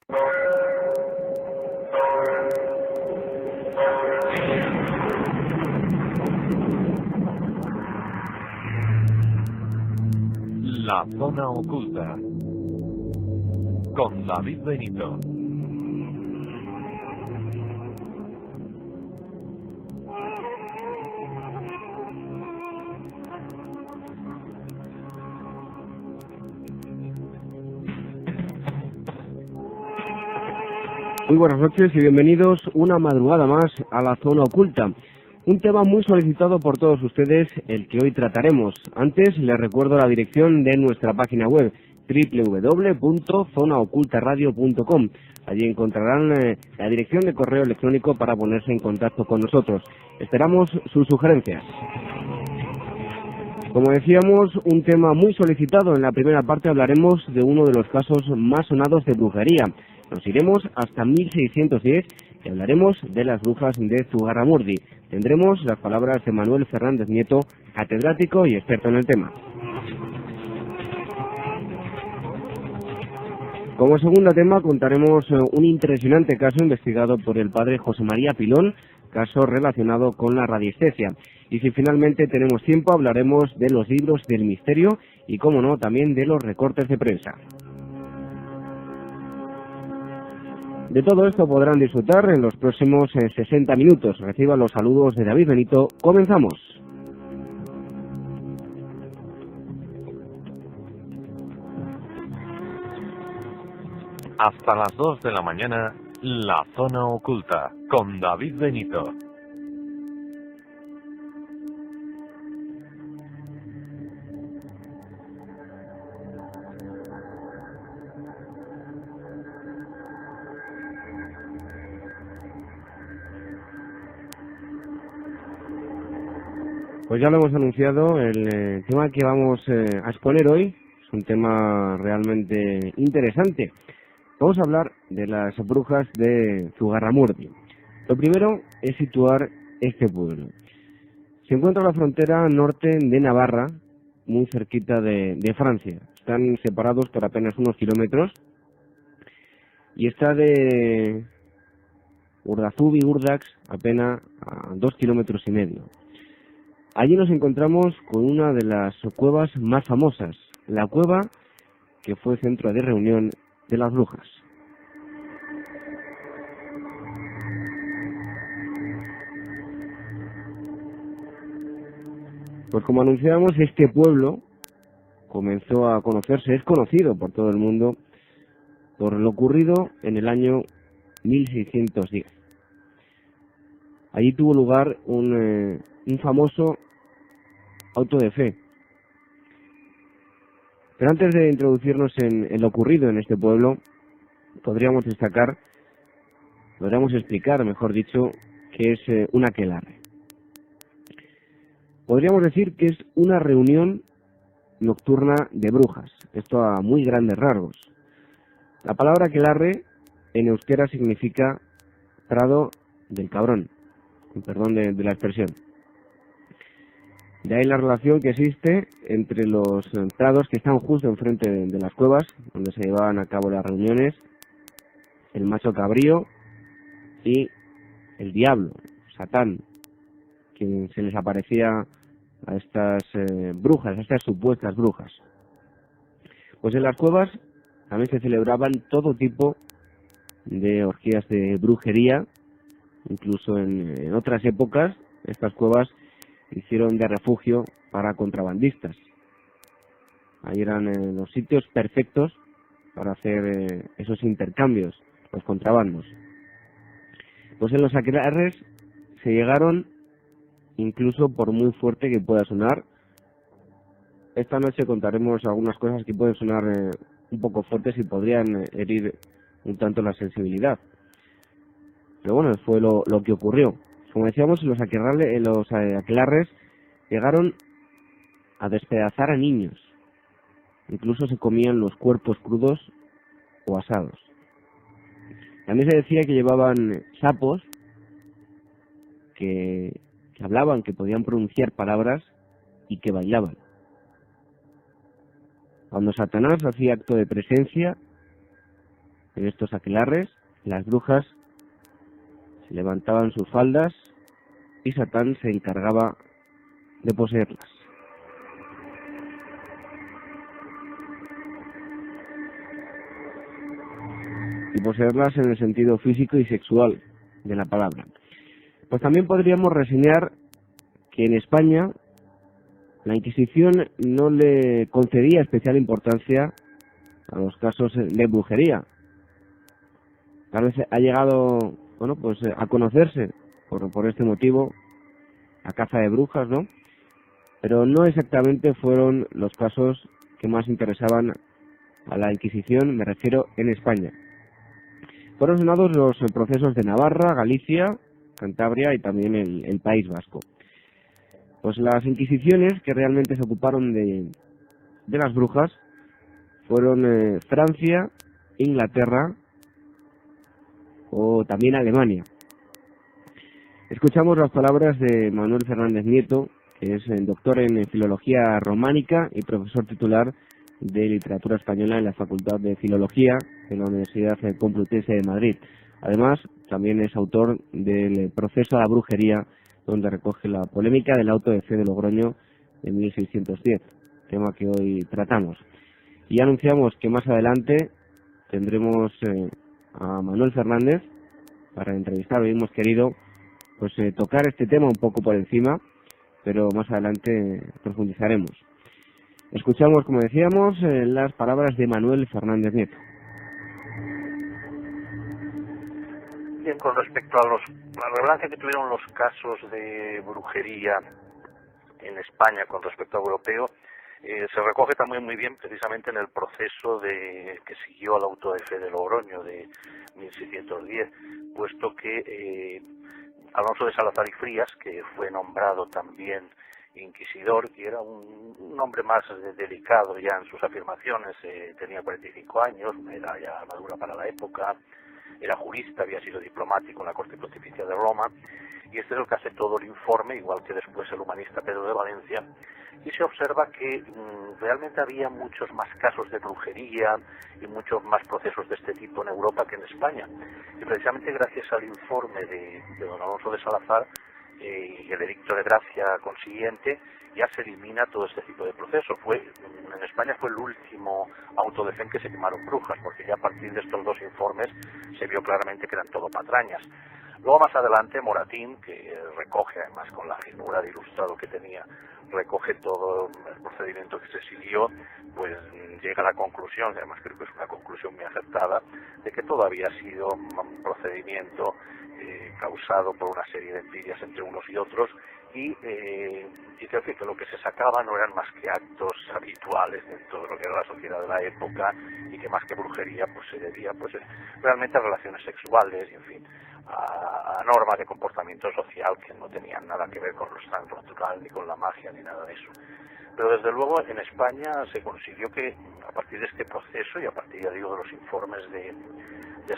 La zona oculta con David Benito. Muy buenas noches y bienvenidos una madrugada más a la zona oculta. Un tema muy solicitado por todos ustedes, el que hoy trataremos. Antes les recuerdo la dirección de nuestra página web, www.zonaocultaradio.com. Allí encontrarán la dirección de correo electrónico para ponerse en contacto con nosotros. Esperamos sus sugerencias. Como decíamos, un tema muy solicitado. En la primera parte hablaremos de uno de los casos más sonados de brujería. Nos iremos hasta 1610 y hablaremos de las brujas de Zugarramurdi. Tendremos las palabras de Manuel Fernández Nieto, catedrático y experto en el tema. Como segundo tema contaremos un impresionante caso investigado por el padre José María Pilón, caso relacionado con la radiestesia. Y si finalmente tenemos tiempo hablaremos de los libros del misterio y, como no, también de los recortes de prensa. De todo esto podrán disfrutar en los próximos 60 minutos. Reciban los saludos de David Benito. Comenzamos. Hasta las 2 de la mañana, La Zona Oculta, con David Benito. Pues ya lo hemos anunciado, el tema que vamos a exponer hoy es un tema realmente interesante. Vamos a hablar de las brujas de Zugarramurdi. Lo primero es situar este pueblo. Se encuentra a la frontera norte de Navarra, muy cerquita de Francia. Están separados por apenas unos kilómetros y está de Urdazubí-Urdax apenas a 2,5 kilómetros. Allí nos encontramos con una de las cuevas más famosas, la cueva que fue centro de reunión de las brujas. Pues como anunciábamos, este pueblo comenzó a conocerse, es conocido por todo el mundo, por lo ocurrido en el año 1610. Allí tuvo lugar un famoso auto de fe. Pero antes de introducirnos en lo ocurrido en este pueblo, podríamos explicar, mejor dicho, qué es un aquelarre. Podríamos decir que es una reunión nocturna de brujas, esto a muy grandes rasgos. La palabra aquelarre en euskera significa prado del cabrón, perdón de la expresión. De ahí la relación que existe entre los prados que están justo enfrente de las cuevas, donde se llevaban a cabo las reuniones, el macho cabrío y el diablo, Satán, quien se les aparecía a estas brujas, a estas supuestas brujas. Pues en las cuevas también se celebraban todo tipo de orgías de brujería, incluso en otras épocas estas cuevas hicieron de refugio para contrabandistas. Ahí eran los sitios perfectos para hacer esos intercambios, los contrabandos. Pues en los aquelarres se llegaron, incluso por muy fuerte que pueda sonar. Esta noche contaremos algunas cosas que pueden sonar un poco fuertes y podrían herir un tanto la sensibilidad. Pero bueno, fue lo que ocurrió. Como decíamos, los aquelarres llegaron a despedazar a niños. Incluso se comían los cuerpos crudos o asados. También se decía que llevaban sapos que hablaban, que podían pronunciar palabras y que bailaban. Cuando Satanás hacía acto de presencia, En estos aquelarres, las brujas se levantaban sus faldas y Satán se encargaba de poseerlas. Y poseerlas en el sentido físico y sexual de la palabra. Pues también podríamos reseñar que en España la Inquisición no le concedía especial importancia a los casos de brujería. Tal vez ha llegado, bueno, pues a conocerse por este motivo la caza de brujas, ¿no? Pero no exactamente fueron los casos que más interesaban a la Inquisición, me refiero en España. Fueron sonados los procesos de Navarra, Galicia, Cantabria y también el País Vasco. Pues las inquisiciones que realmente se ocuparon de las brujas fueron Francia, Inglaterra o también Alemania. Escuchamos las palabras de Manuel Fernández Nieto, que es doctor en Filología Románica y profesor titular de Literatura Española en la Facultad de Filología de la Universidad Complutense de Madrid. Además, también es autor del Proceso a la Brujería, donde recoge la polémica del auto de fe de Logroño de 1610, tema que hoy tratamos. Y anunciamos que más adelante tendremos a Manuel Fernández para entrevistarlo, y hemos querido pues tocar este tema un poco por encima, pero más adelante profundizaremos. Escuchamos, como decíamos, las palabras de Manuel Fernández Nieto. Bien, con respecto a la relevancia que tuvieron los casos de brujería en España con respecto a europeo, se recoge también muy bien precisamente en el proceso que siguió al auto de fe de Logroño de 1610, puesto que Alonso de Salazar y Frías, que fue nombrado también inquisidor, y era un hombre más delicado ya en sus afirmaciones, tenía 45 años, era ya madura para la época, era jurista, había sido diplomático en la Corte Pontificia de Roma, y este es el que hace todo el informe, igual que después el humanista Pedro de Valencia, y se observa que realmente había muchos más casos de brujería y muchos más procesos de este tipo en Europa que en España. Y precisamente gracias al informe de don Alonso de Salazar y el edicto de gracia consiguiente, ya se elimina todo este tipo de procesos. En España fue el último auto de fe en que se quemaron brujas, porque ya a partir de estos dos informes se vio claramente que eran todo patrañas. Luego más adelante Moratín, que recoge además con la finura de ilustrado que tenía, recoge todo el procedimiento que se siguió, pues llega a la conclusión, y además creo que es una conclusión muy acertada, de que todo había sido un procedimiento causado por una serie de envidias entre unos y otros, y que lo que se sacaba no eran más que actos habituales dentro de lo que era la sociedad de la época, y que más que brujería pues se debía realmente a relaciones sexuales y en fin a normas de comportamiento social que no tenían nada que ver con lo natural ni con la magia ni nada de eso. Pero desde luego en España se consiguió que a partir de este proceso y a partir, ya digo, de los informes de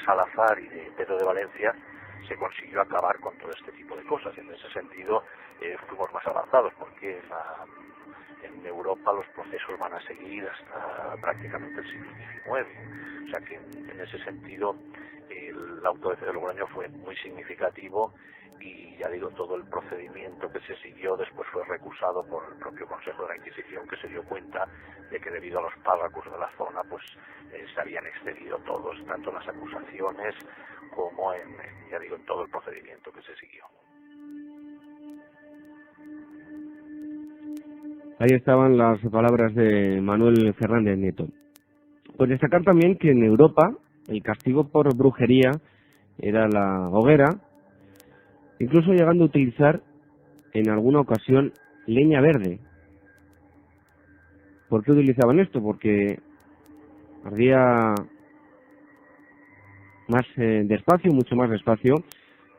Salazar y de Pedro de Valencia, se consiguió acabar con todo este tipo de cosas. Y en ese sentido fuimos más avanzados, porque en Europa los procesos van a seguir hasta prácticamente el siglo XIX. O sea que en ese sentido el auto de fe de Logroño fue muy significativo, y ya digo, todo el procedimiento que se siguió después fue recusado por el propio Consejo de la Inquisición, que se dio cuenta de que debido a los párrocos de la zona pues se habían excedido todos, tanto en las acusaciones como en todo el procedimiento que se siguió. Ahí estaban las palabras de Manuel Fernández Nieto. Pues destacar también que en Europa el castigo por brujería era la hoguera, incluso llegando a utilizar en alguna ocasión leña verde. ¿Por qué utilizaban esto? Porque ardía más despacio, mucho más despacio,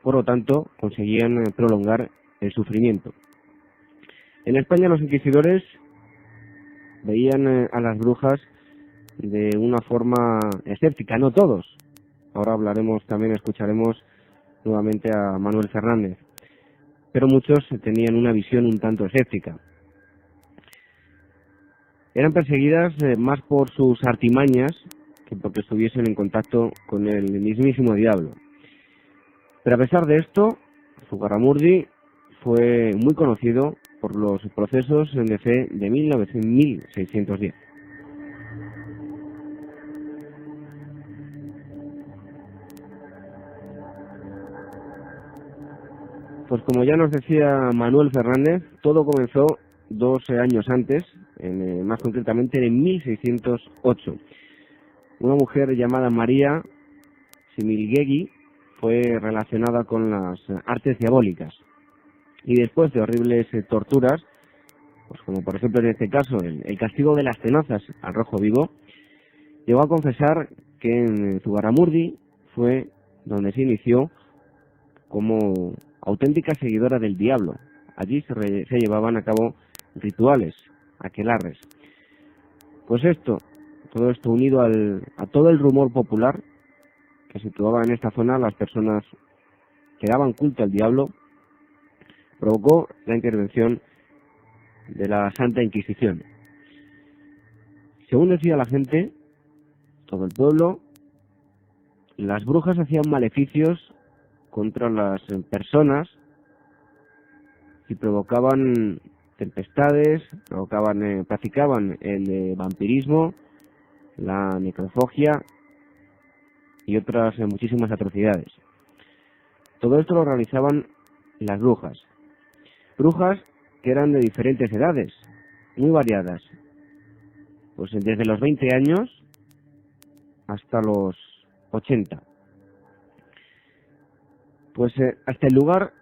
por lo tanto conseguían prolongar el sufrimiento. En España los inquisidores veían a las brujas de una forma escéptica, no todos. Ahora escucharemos nuevamente a Manuel Fernández, pero muchos tenían una visión un tanto escéptica. Eran perseguidas más por sus artimañas que porque estuviesen en contacto con el mismísimo diablo. Pero a pesar de esto, Zugarramurdi fue muy conocido por los procesos de fe de 1610. Pues como ya nos decía Manuel Fernández, todo comenzó 12 años antes, más concretamente en 1608. Una mujer llamada María Similgegui fue relacionada con las artes diabólicas y después de horribles torturas, pues como por ejemplo en este caso el castigo de las tenazas al rojo vivo, llegó a confesar que en Zugarramurdi fue donde se inició como auténtica seguidora del diablo. Allí se llevaban a cabo rituales, aquelarres. Pues todo esto unido a todo el rumor popular que situaba en esta zona las personas que daban culto al diablo, provocó la intervención de la Santa Inquisición. Según decía la gente, todo el pueblo, las brujas hacían maleficios contra las personas y provocaban tempestades, practicaban el vampirismo, la necrofagia y otras muchísimas atrocidades. Todo esto lo realizaban las brujas. Brujas que eran de diferentes edades, muy variadas, pues desde los 20 años hasta los 80. Pues hasta el lugar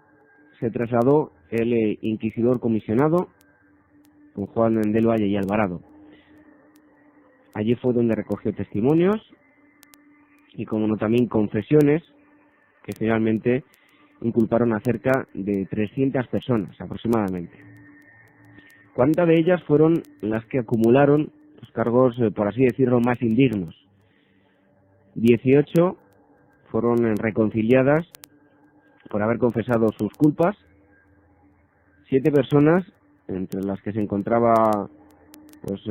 se trasladó el inquisidor comisionado, don Juan del Valle y Alvarado. Allí fue donde recogió testimonios y, como no, también confesiones que finalmente inculparon a cerca de 300 personas aproximadamente. 40 de ellas fueron las que acumularon los cargos, por así decirlo, más indignos. 18 fueron reconciliadas por haber confesado sus culpas. 7 personas, entre las que se encontraba pues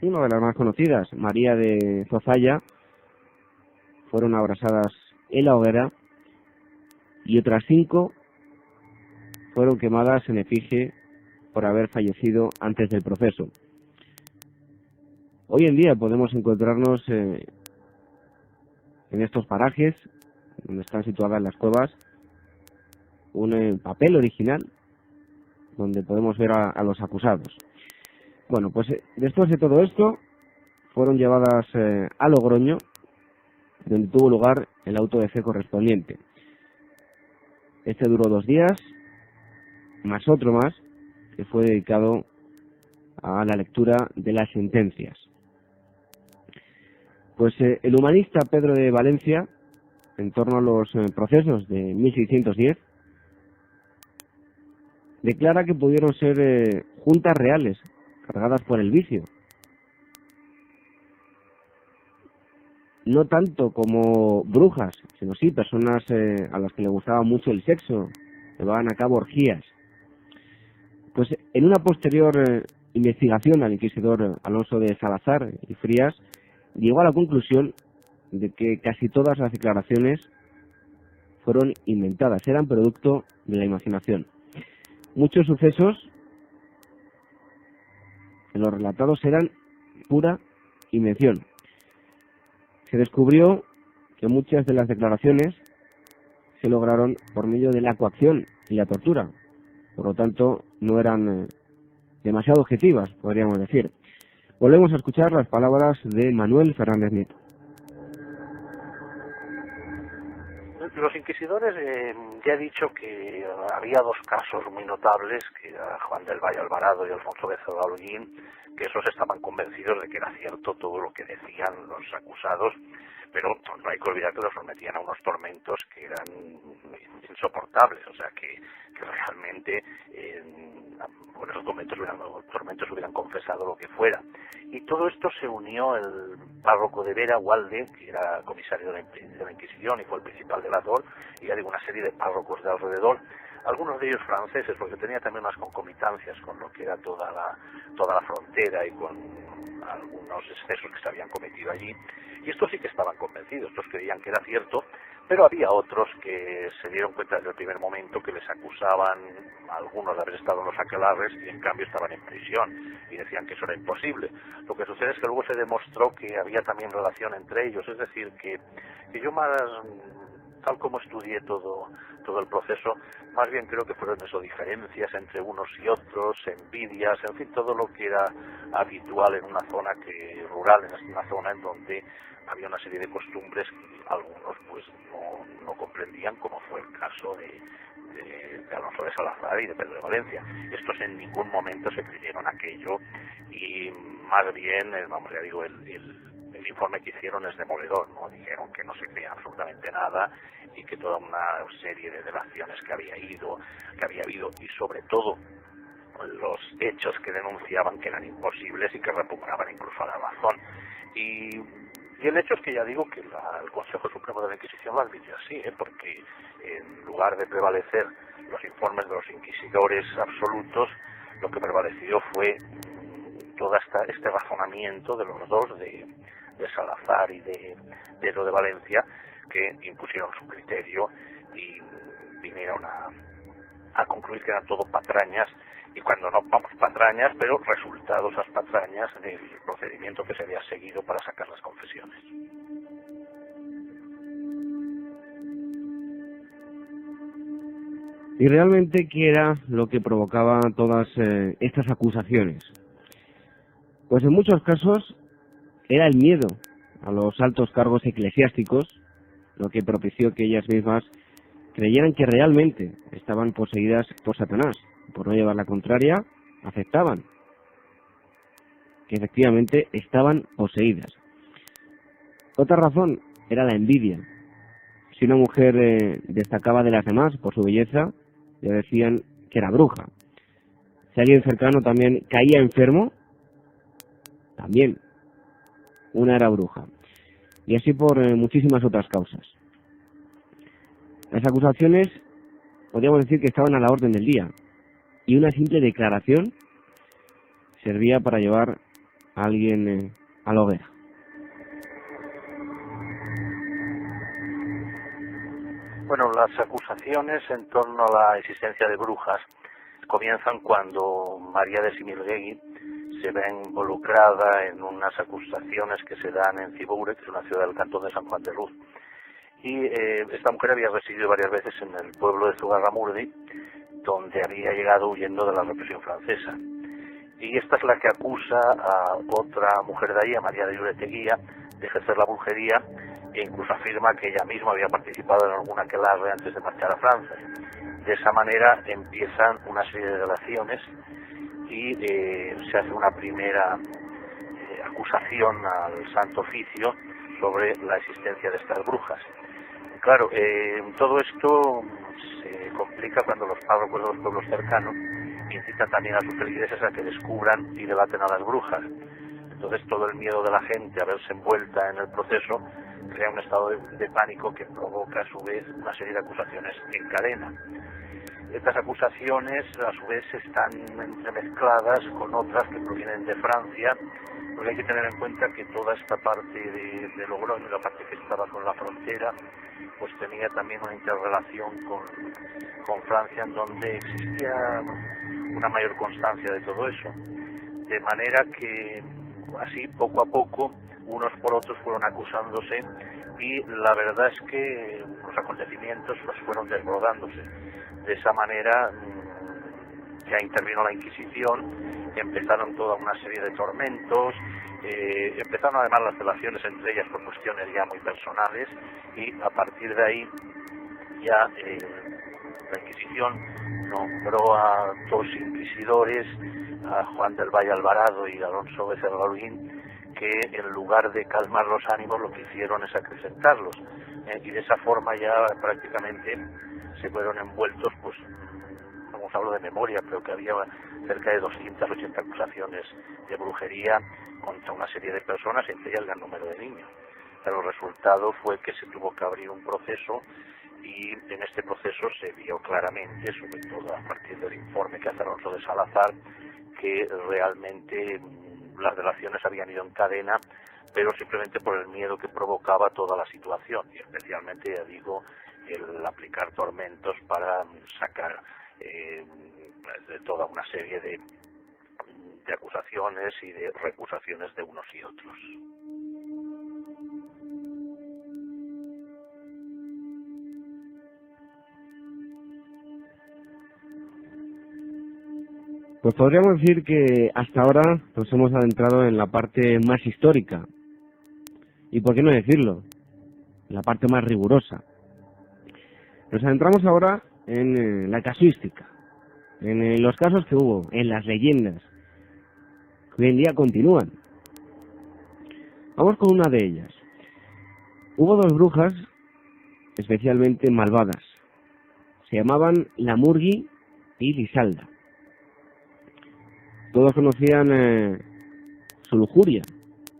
una de las más conocidas, María de Zozaya, fueron abrasadas en la hoguera, y otras 5 fueron quemadas en efigie por haber fallecido antes del proceso. Hoy en día podemos encontrarnos en estos parajes donde están situadas las cuevas un papel original donde podemos ver a los acusados. Bueno, pues después de todo esto fueron llevadas a Logroño, donde tuvo lugar el auto de fe correspondiente. Este duró 2 días, más otro más, que fue dedicado a la lectura de las sentencias. Pues el humanista Pedro de Valencia, en torno a los procesos de 1610, declara que pudieron ser juntas reales, cargadas por el vicio. No tanto como brujas, sino sí personas a las que le gustaba mucho el sexo, llevaban a cabo orgías. Pues en una posterior investigación al inquisidor Alonso de Salazar y Frías llegó a la conclusión de que casi todas las declaraciones fueron inventadas, eran producto de la imaginación. Muchos sucesos en los relatados eran pura invención. Se descubrió que muchas de las declaraciones se lograron por medio de la coacción y la tortura, por lo tanto no eran demasiado objetivas, podríamos decir. Volvemos a escuchar las palabras de Manuel Fernández Nieto. Los inquisidores, ya he dicho que había 2 casos muy notables, que era Juan del Valle Alvarado y Alfonso Becerra Holguín, que esos estaban convencidos de que era cierto todo lo que decían los acusados, pero no hay que olvidar que los sometían a unos tormentos que eran insoportables, o sea que realmente por esos tormentos hubieran confesado lo que fuera. Y todo esto se unió el párroco de Vera, Walde, que era comisario de la Inquisición y fue el principal delator, y ya digo, una serie de párrocos de alrededor, algunos de ellos franceses, porque tenía también unas concomitancias con lo que era toda la frontera y con algunos excesos que se habían cometido allí, y estos sí que estaban convencidos, estos creían que era cierto, pero había otros que se dieron cuenta desde el primer momento que les acusaban a algunos de haber estado en los aquelarres y en cambio estaban en prisión y decían que eso era imposible. Lo que sucede es que luego se demostró que había también relación entre ellos, es decir, que yo más, tal como estudié todo el proceso, más bien creo que fueron eso, diferencias entre unos y otros, envidias, en fin, todo lo que era habitual en una zona rural, en una zona en donde había una serie de costumbres que algunos pues no comprendían, como fue el caso de Alonso de Salazar y de Pedro de Valencia. Estos en ningún momento se creyeron aquello y más bien, vamos, ya digo, el informe que hicieron es demoledor, ¿no? Dijeron que no se creía absolutamente nada y que toda una serie de delaciones que había habido y sobre todo los hechos que denunciaban que eran imposibles y que repugnaban incluso a la razón. Y el hecho es que ya digo que el Consejo Supremo de la Inquisición lo admitió así, porque en lugar de prevalecer los informes de los inquisidores absolutos, lo que prevaleció fue todo este razonamiento de los dos, de Salazar y de Pedro de Valencia, que impusieron su criterio y vinieron a concluir que eran todo patrañas, y cuando no, vamos, patrañas, pero resultados a las patrañas del procedimiento que se había seguido para sacar las confesiones. ¿Y realmente qué era lo que provocaba todas estas acusaciones? Pues en muchos casos era el miedo a los altos cargos eclesiásticos, lo que propició que ellas mismas creyeran que realmente estaban poseídas por Satanás. Por no llevar la contraria, aceptaban que efectivamente estaban poseídas. Otra razón era la envidia. Si una mujer destacaba de las demás por su belleza, le decían que era bruja. Si alguien cercano también caía enfermo, también una era bruja. Y así por muchísimas otras causas. Las acusaciones, podríamos decir que estaban a la orden del día, y una simple declaración servía para llevar a alguien a la hoguera. Bueno, las acusaciones en torno a la existencia de brujas comienzan cuando María de Similguegui se ve involucrada en unas acusaciones que se dan en Ciboure, que es una ciudad del cantón de San Juan de Luz. Y esta mujer había residido varias veces en el pueblo de Zugarramurdi, donde había llegado huyendo de la represión francesa. Y esta es la que acusa a otra mujer de ahí, a María de Lloreteguía, de ejercer la brujería, e incluso afirma que ella misma había participado en algún aquelarre antes de marchar a Francia. De esa manera empiezan una serie de delaciones y se hace una primera acusación al Santo Oficio sobre la existencia de estas brujas. Claro, todo esto se complica cuando los párrocos de los pueblos cercanos incitan también a sus feligreses a que descubran y debaten a las brujas. Entonces todo el miedo de la gente a verse envuelta en el proceso crea un estado de pánico que provoca a su vez una serie de acusaciones en cadena. Estas acusaciones a su vez están entremezcladas con otras que provienen de Francia, porque hay que tener en cuenta que toda esta parte de Logroño, la parte que estaba con la frontera, pues tenía también una interrelación con Francia, en donde existía una mayor constancia de todo eso. De manera que así, poco a poco, unos por otros fueron acusándose y la verdad es que los acontecimientos pues fueron desbordándose. De esa manera ya intervino la Inquisición, empezaron toda una serie de tormentos, empezaron además las relaciones entre ellas por cuestiones ya muy personales, y a partir de ahí ya la Inquisición nombró a dos inquisidores, a Juan del Valle Alvarado y Alonso Becerra Holguín, que en lugar de calmar los ánimos lo que hicieron es acrecentarlos, y de esa forma ya prácticamente se fueron envueltos, pues vamos, hablo de memoria, pero que había cerca de 280 acusaciones de brujería contra una serie de personas, entre ellas el gran número de niños. Pero el resultado fue que se tuvo que abrir un proceso, y en este proceso se vio claramente, sobre todo a partir del informe que hace Alonso de Salazar, que realmente las delaciones habían ido en cadena, pero simplemente por el miedo que provocaba toda la situación, y especialmente, ya digo, el aplicar tormentos para sacar de toda una serie de acusaciones y de recusaciones de unos y otros. Pues podríamos decir que hasta ahora nos hemos adentrado en la parte más histórica, y por qué no decirlo, la parte más rigurosa. Nos adentramos ahora en la casuística, en los casos que hubo, en las leyendas, que hoy en día continúan. Vamos con una de ellas. Hubo dos brujas especialmente malvadas. Se llamaban Lamurgui y Lisalda. Todos conocían su lujuria.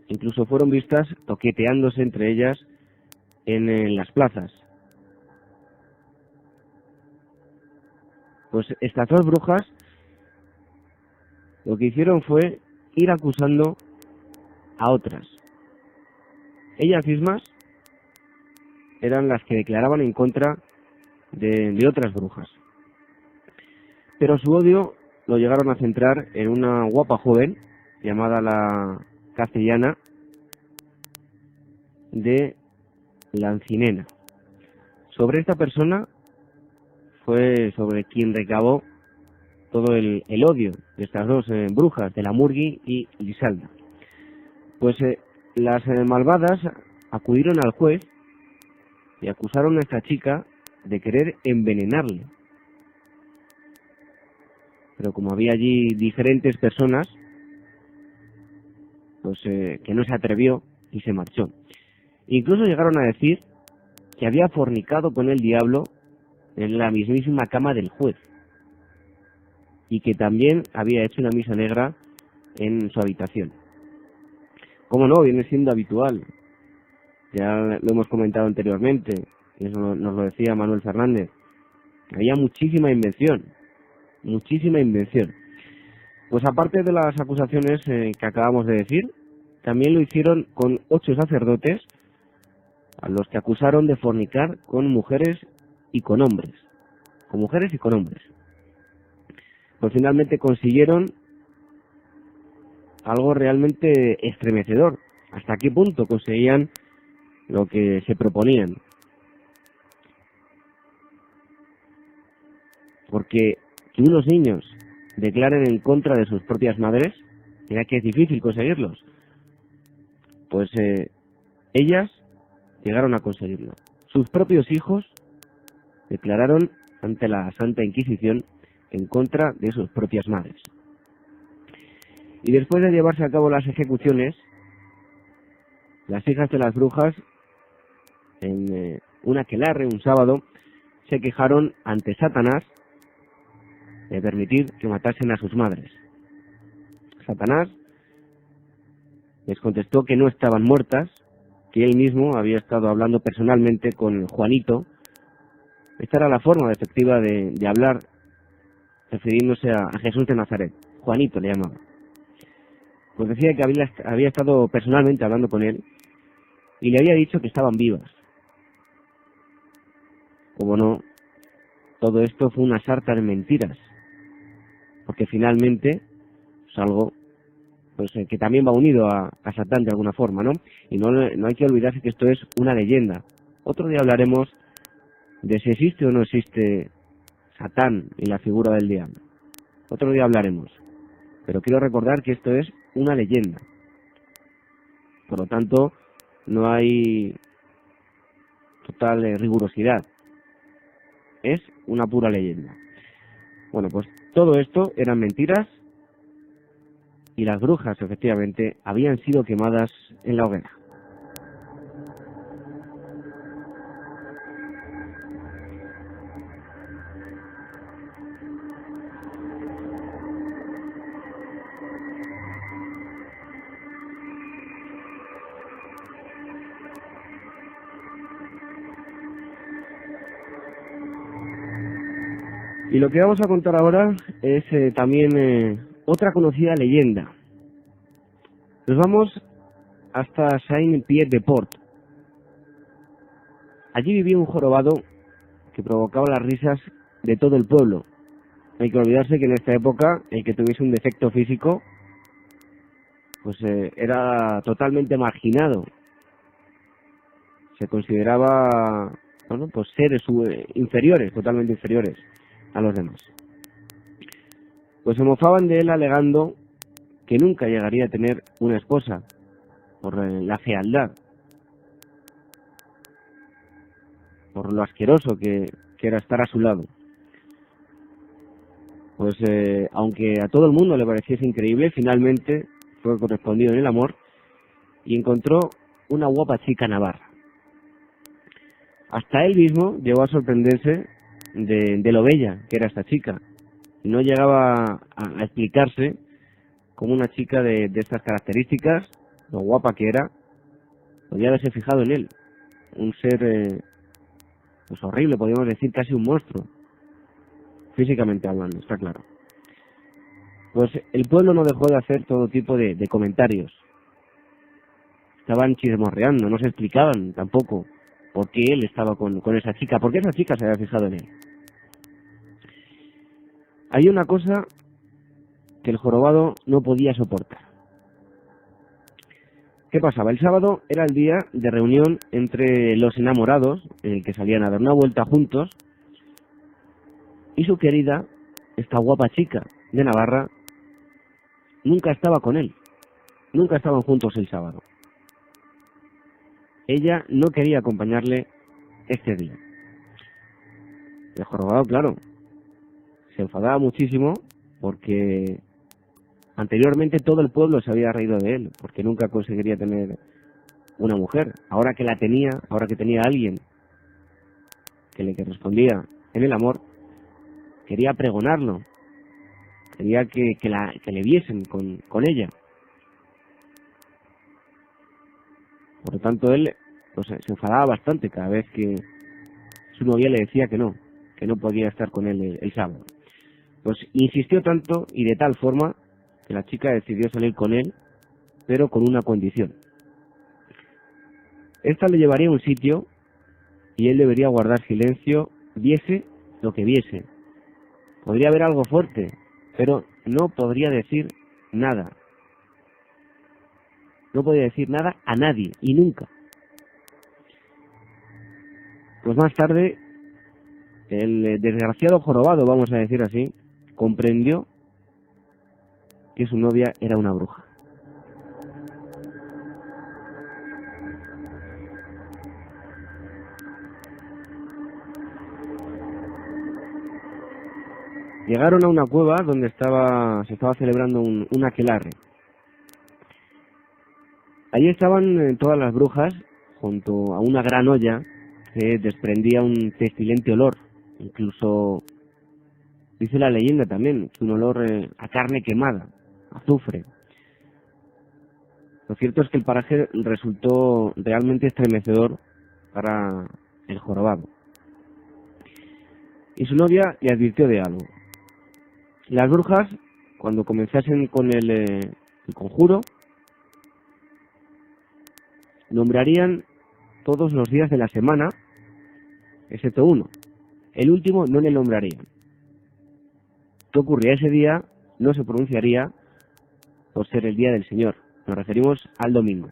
Incluso fueron vistas toqueteándose entre ellas en las plazas. Pues estas dos brujas lo que hicieron fue ir acusando a otras. Ellas mismas eran las que declaraban en contra de otras brujas. Pero su odio lo llegaron a centrar en una guapa joven llamada la Castellana de Lancinena. Sobre esta persona fue sobre quien recabó todo el odio de estas dos brujas, de Lamurgui y Lisalda. Pues las malvadas acudieron al juez y acusaron a esta chica de querer envenenarle. Pero como había allí diferentes personas, pues que no se atrevió y se marchó. Incluso llegaron a decir que había fornicado con el diablo en la mismísima cama del juez, y que también había hecho una misa negra en su habitación. Como no, viene siendo habitual. Ya lo hemos comentado anteriormente, y eso nos lo decía Manuel Fernández. Había muchísima invención. Pues aparte de las acusaciones que acabamos de decir, también lo hicieron con 8 sacerdotes a los que acusaron de fornicar con mujeres y con hombres. Con mujeres y con hombres. Pues finalmente consiguieron algo realmente estremecedor. ¿Hasta qué punto conseguían lo que se proponían? Porque que unos niños declaren en contra de sus propias madres, mira que es difícil conseguirlos, pues ellas llegaron a conseguirlo. Sus propios hijos declararon ante la Santa Inquisición en contra de sus propias madres. Y después de llevarse a cabo las ejecuciones, las hijas de las brujas, en un aquelarre, un sábado, se quejaron ante Satanás de permitir que matasen a sus madres. Satanás les contestó que no estaban muertas, que él mismo había estado hablando personalmente con Juanito. Esta era la forma efectiva de hablar, refiriéndose a Jesús de Nazaret. Juanito le llamaba. Pues decía que había estado personalmente hablando con él y le había dicho que estaban vivas. Como no, todo esto fue una sarta de mentiras, porque finalmente es algo pues que también va unido a Satán de alguna forma, ¿no? Y no hay que olvidarse que esto es una leyenda. Otro día hablaremos de si existe o no existe Satán y la figura del diablo. Otro día hablaremos. Pero quiero recordar que esto es una leyenda. Por lo tanto, no hay total rigurosidad. Es una pura leyenda. Bueno, pues todo esto eran mentiras y las brujas, efectivamente, habían sido quemadas en la hoguera. Y lo que vamos a contar ahora es también otra conocida leyenda. Nos vamos hasta Saint-Pierre-de-Port. Allí vivía un jorobado que provocaba las risas de todo el pueblo. No hay que olvidarse que en esta época el que tuviese un defecto físico pues era totalmente marginado. Se consideraba, bueno, pues seres inferiores, totalmente inferiores a los demás. Pues se mofaban de él alegando que nunca llegaría a tener una esposa por la fealdad, por lo asqueroso que era estar a su lado. Pues aunque a todo el mundo le pareciese increíble, finalmente fue correspondido en el amor y encontró una guapa chica navarra. Hasta él mismo llegó a sorprenderse de lo bella que era esta chica. Y no llegaba a explicarse cómo una chica de estas características, lo guapa que era, podía haberse fijado en él. Un ser pues horrible, podríamos decir casi un monstruo, físicamente hablando, está claro. Pues el pueblo no dejó de hacer todo tipo de comentarios. Estaban chismorreando, no se explicaban tampoco por qué él estaba con esa chica, por qué esa chica se había fijado en él. Hay una cosa que el jorobado no podía soportar. ¿Qué pasaba? El sábado era el día de reunión entre los enamorados, en el que salían a dar una vuelta juntos, y su querida, esta guapa chica de Navarra, nunca estaba con él. Nunca estaban juntos el sábado. Ella no quería acompañarle este día. El jorobado, claro, se enfadaba muchísimo porque anteriormente todo el pueblo se había reído de él, porque nunca conseguiría tener una mujer. Ahora que la tenía, ahora que tenía a alguien que le correspondía en el amor, quería pregonarlo, quería que le viesen con ella. Por lo tanto, él pues, se enfadaba bastante cada vez que su novia le decía que no podía estar con él el sábado. Pues insistió tanto y de tal forma que la chica decidió salir con él, pero con una condición. Esta le llevaría a un sitio y él debería guardar silencio, viese lo que viese. Podría haber algo fuerte, pero no podría decir nada. No podía decir nada a nadie, y nunca. Pues más tarde, el desgraciado jorobado, vamos a decir así, comprendió que su novia era una bruja. Llegaron a una cueva donde se estaba celebrando un aquelarre. Allí estaban todas las brujas junto a una gran olla que desprendía un pestilente olor. Incluso dice la leyenda también que un olor a carne quemada, azufre. Lo cierto es que el paraje resultó realmente estremecedor para el jorobado. Y su novia le advirtió de algo. Las brujas, cuando comenzasen con el conjuro, nombrarían todos los días de la semana, excepto uno. El último no le nombrarían. ¿Qué ocurría? Ese día no se pronunciaría por ser el día del Señor. Nos referimos al domingo.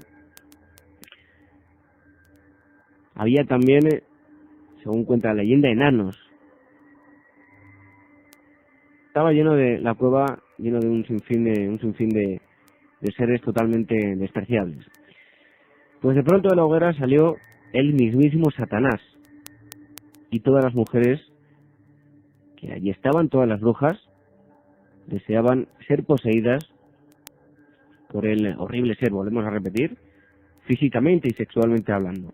Había también, según cuenta la leyenda, enanos. Estaba lleno de la cueva, lleno de un sinfín de seres totalmente despreciables. Pues de pronto de la hoguera salió el mismísimo Satanás y todas las mujeres que allí estaban, todas las brujas, deseaban ser poseídas por el horrible ser, volvemos a repetir, físicamente y sexualmente hablando.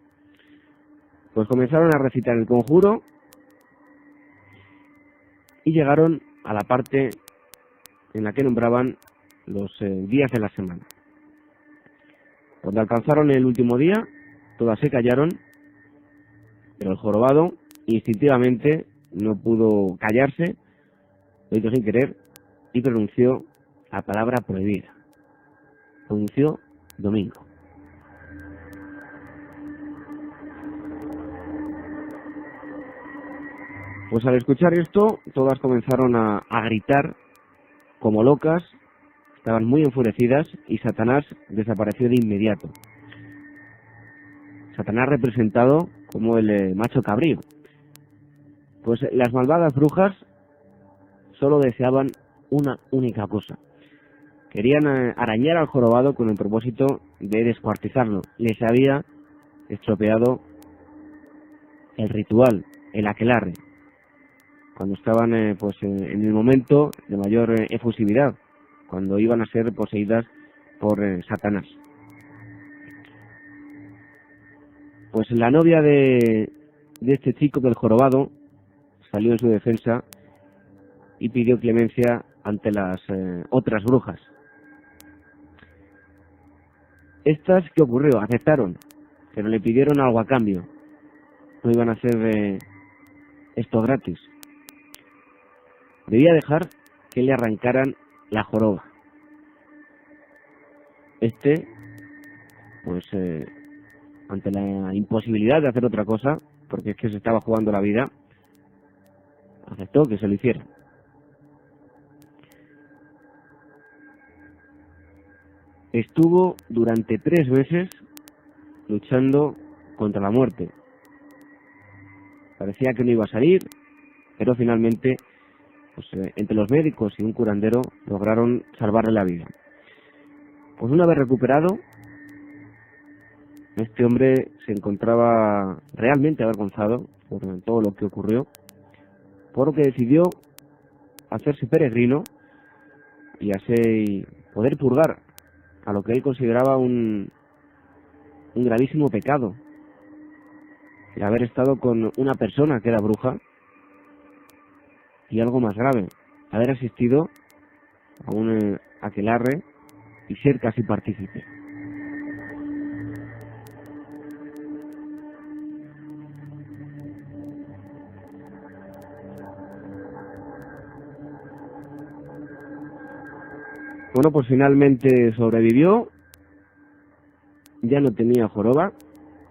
Pues comenzaron a recitar el conjuro y llegaron a la parte en la que nombraban los días de la semana. Cuando alcanzaron el último día, todas se callaron, pero el jorobado instintivamente no pudo callarse, lo hizo sin querer, y pronunció la palabra prohibida. Pronunció domingo. Pues al escuchar esto, todas comenzaron a gritar como locas, estaban muy enfurecidas y Satanás desapareció de inmediato. Satanás representado como el macho cabrío. Pues las malvadas brujas solo deseaban una única cosa. Querían arañar al jorobado con el propósito de descuartizarlo. Les había estropeado el ritual, el aquelarre, cuando estaban en el momento de mayor efusividad, cuando iban a ser poseídas por Satanás. Pues la novia de este chico, del jorobado, salió en su defensa y pidió clemencia ante las otras brujas. Estas, ¿qué ocurrió? Aceptaron, pero le pidieron algo a cambio. No iban a hacer esto gratis. Debía dejar que le arrancaran la joroba. Pues ante la imposibilidad de hacer otra cosa, porque es que se estaba jugando la vida, aceptó que se lo hiciera. Estuvo durante 3 meses luchando contra la muerte. Parecía que no iba a salir, pero finalmente, entre los médicos y un curandero, lograron salvarle la vida. Pues una vez recuperado, este hombre se encontraba realmente avergonzado por todo lo que ocurrió, por lo que decidió hacerse peregrino y así poder purgar a lo que él consideraba un gravísimo pecado, el haber estado con una persona que era bruja, y algo más grave, haber asistido a un aquelarre y ser casi partícipe. Bueno, pues finalmente sobrevivió, ya no tenía joroba,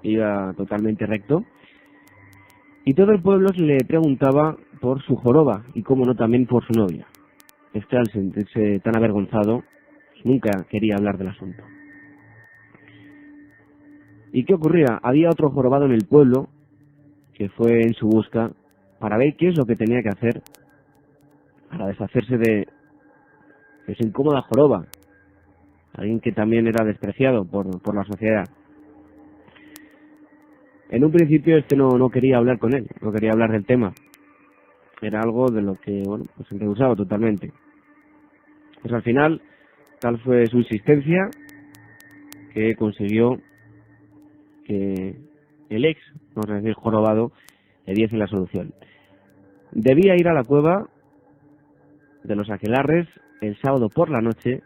iba totalmente recto, y todo el pueblo le preguntaba por su joroba, y cómo no también por su novia. Al sentirse tan avergonzado, nunca quería hablar del asunto. ¿Y qué ocurría? Había otro jorobado en el pueblo, que fue en su busca, para ver qué es lo que tenía que hacer para deshacerse de su incómoda joroba, alguien que también era despreciado por la sociedad. En un principio no quería hablar con él, no quería hablar del tema. Era algo de lo que, se rehusaba totalmente. Pues al final, tal fue su insistencia, que consiguió que el ex, vamos a decir jorobado, le diese la solución. Debía ir a la cueva de los aquelarres el sábado por la noche,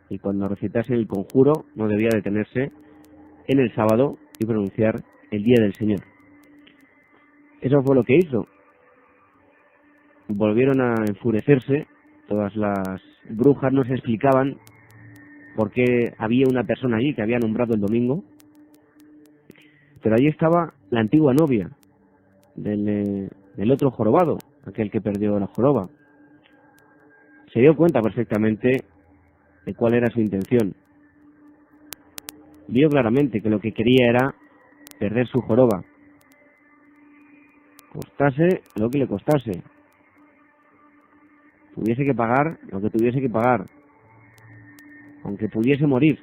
y cuando recitase el conjuro no debía detenerse en el sábado y pronunciar el día del Señor. Eso fue lo que hizo. Volvieron a enfurecerse, todas las brujas no se explicaban por qué había una persona allí que había nombrado el domingo, pero allí estaba la antigua novia del otro jorobado, aquel que perdió la joroba. Se dio cuenta perfectamente de cuál era su intención. Vio claramente que lo que quería era perder su joroba, costase lo que le costase, tuviese que pagar lo que tuviese que pagar, aunque pudiese morir.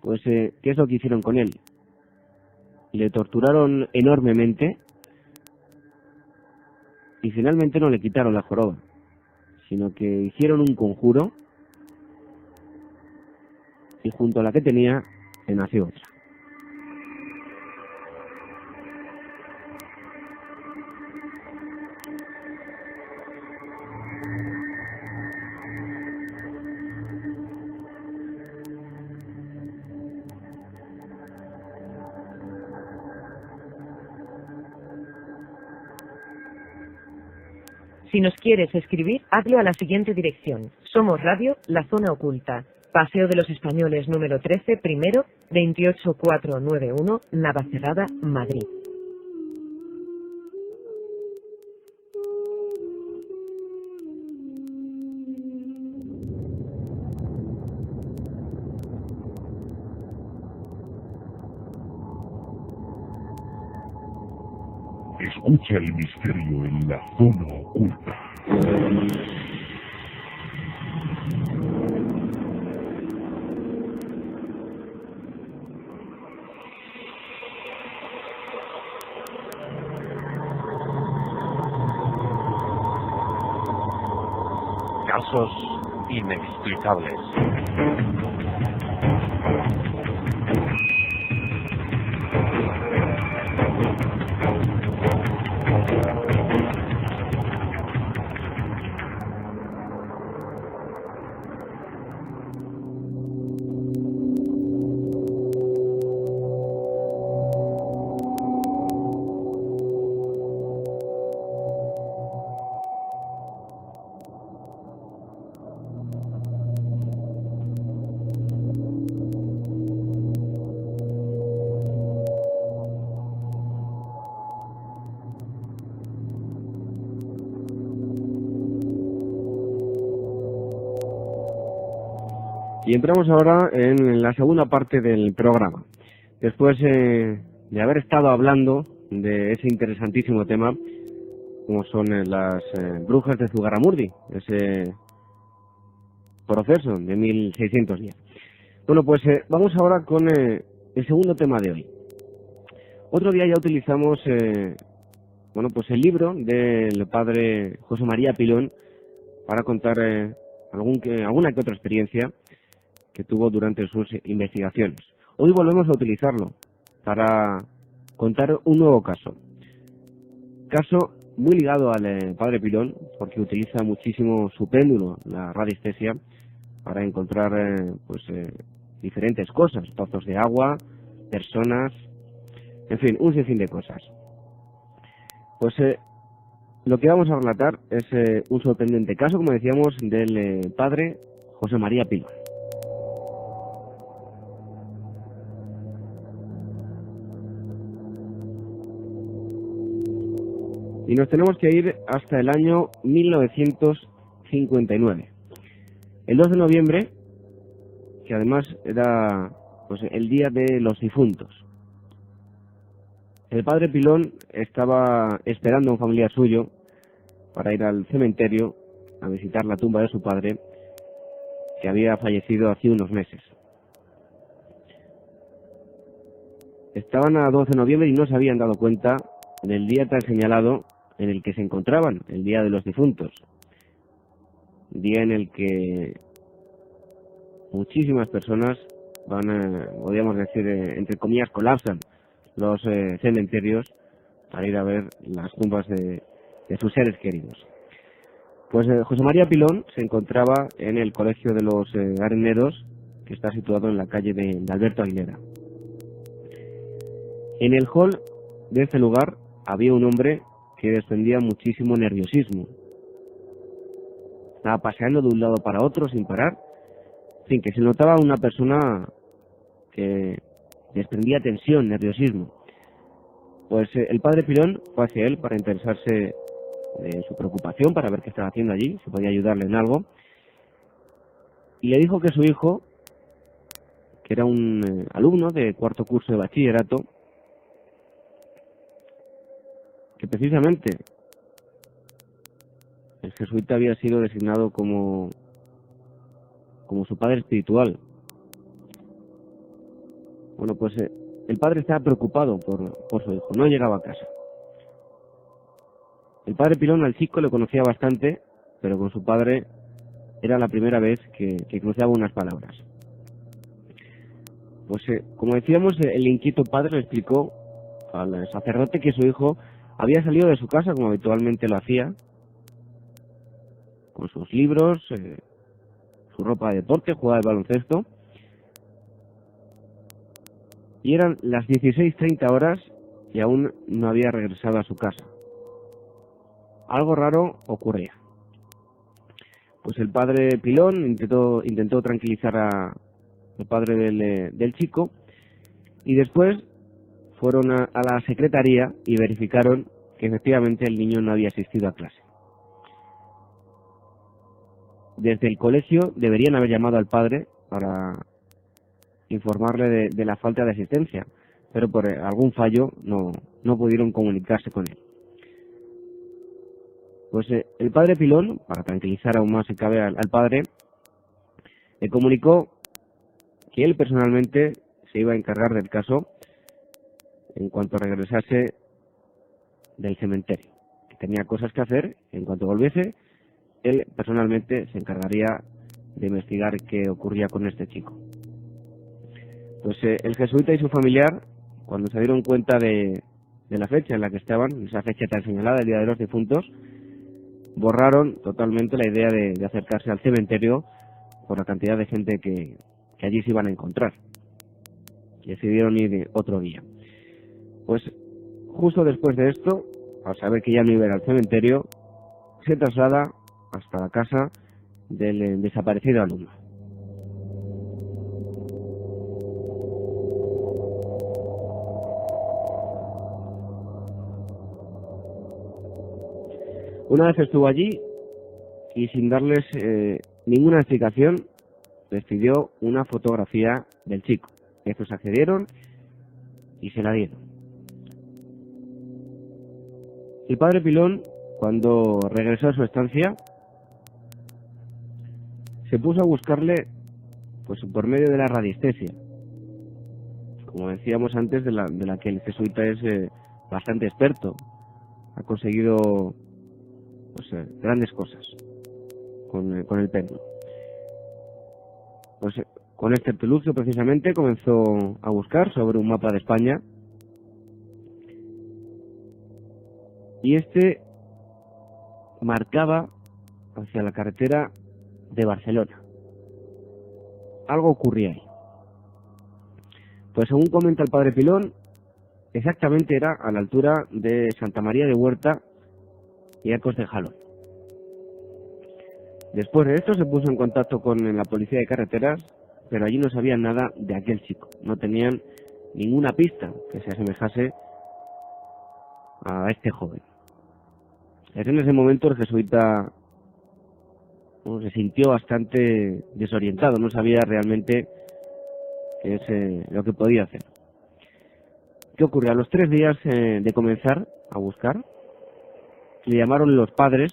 Pues, ¿qué es lo que hicieron con él? Le torturaron enormemente y finalmente no le quitaron la joroba, sino que hicieron un conjuro y junto a la que tenía le nació otra. Si nos quieres escribir, hazlo a la siguiente dirección. Somos Radio La Zona Oculta, Paseo de los Españoles número 13, primero, 28491, Navacerrada, Madrid. Escucha el misterio en La Zona Oculta. Casos inexplicables. Y entramos ahora en la segunda parte del programa. Después de haber estado hablando de ese interesantísimo tema, como son las brujas de Zugarramurdi, ese proceso de 1610. Bueno, pues vamos ahora con el segundo tema de hoy. Otro día ya utilizamos bueno, pues el libro del padre José María Pilón para contar alguna que otra experiencia que tuvo durante sus investigaciones. Hoy volvemos a utilizarlo para contar un nuevo caso. Caso muy ligado al padre Pilón, porque utiliza muchísimo su péndulo, la radiestesia, para encontrar diferentes cosas, pozos de agua, personas, en fin, un sinfín de cosas. Pues lo que vamos a relatar es un sorprendente caso, como decíamos, del padre José María Pilón. Y nos tenemos que ir hasta el año 1959. El 2 de noviembre, que además era pues el día de los difuntos. El padre Pilón estaba esperando a un familiar suyo para ir al cementerio a visitar la tumba de su padre, que había fallecido hace unos meses. Estaban a 12 de noviembre y no se habían dado cuenta del día tan señalado en el que se encontraban, el día de los difuntos, día en el que muchísimas personas podríamos decir, entre comillas, colapsan los cementerios para ir a ver las tumbas de sus seres queridos. Pues José María Pilón se encontraba en el Colegio de los Areneros, que está situado en la calle de Alberto Aguilera. En el hall de este lugar había un hombre que desprendía muchísimo nerviosismo. Estaba paseando de un lado para otro sin parar. En fin, que se notaba una persona que desprendía tensión, nerviosismo. Pues el padre Pilón fue hacia él para interesarse de su preocupación, para ver qué estaba haciendo allí, si podía ayudarle en algo. Y le dijo que su hijo, que era un alumno de cuarto curso de bachillerato, que precisamente el jesuita había sido designado como su padre espiritual. Bueno, pues el padre estaba preocupado por su hijo, no llegaba a casa. El padre Pilón al chico le conocía bastante, pero con su padre era la primera vez que cruzaba unas palabras. Pues como decíamos, el inquieto padre le explicó al sacerdote que su hijo había salido de su casa como habitualmente lo hacía, con sus libros, su ropa de deporte, jugaba al baloncesto, y eran las 16:30 horas y aún no había regresado a su casa. algo raro ocurría. Pues el padre Pilón intentó tranquilizar al padre del chico, y después fueron a la secretaría y verificaron que efectivamente el niño no había asistido a clase. Desde el colegio deberían haber llamado al padre para informarle de la falta de asistencia, pero por algún fallo no pudieron comunicarse con él. Pues el padre Pilón, para tranquilizar aún más si cabe al padre, le comunicó que él personalmente se iba a encargar del caso en cuanto regresase del cementerio, que tenía cosas que hacer. En cuanto volviese, él personalmente se encargaría de investigar qué ocurría con este chico. Pues el jesuita y su familiar, cuando se dieron cuenta de la fecha en la que estaban, esa fecha tan señalada, el Día de los Difuntos, borraron totalmente la idea de acercarse al cementerio por la cantidad de gente que allí se iban a encontrar. Y decidieron ir otro día. Pues justo después de esto, al saber que ya no iba a ir al cementerio, se traslada hasta la casa del desaparecido alumno. Una vez estuvo allí y sin darles ninguna explicación, les pidió una fotografía del chico. Estos accedieron y se la dieron. El padre Pilón, cuando regresó a su estancia, se puso a buscarle pues por medio de la radiestesia, como decíamos antes, de la que el jesuita es bastante experto. Ha conseguido grandes cosas con el péndulo. Pues con este artilugio precisamente comenzó a buscar sobre un mapa de España, y este marcaba hacia la carretera de Barcelona. Algo ocurría ahí. Pues según comenta el padre Pilón, exactamente era a la altura de Santa María de Huerta y Arcos de Jalón. Después de esto se puso en contacto con la policía de carreteras, pero allí no sabían nada de aquel chico. No tenían ninguna pista que se asemejase a este joven. En ese momento el jesuita se sintió bastante desorientado, no sabía realmente qué es lo que podía hacer. ¿Qué ocurrió? A los 3 días de comenzar a buscar, le llamaron los padres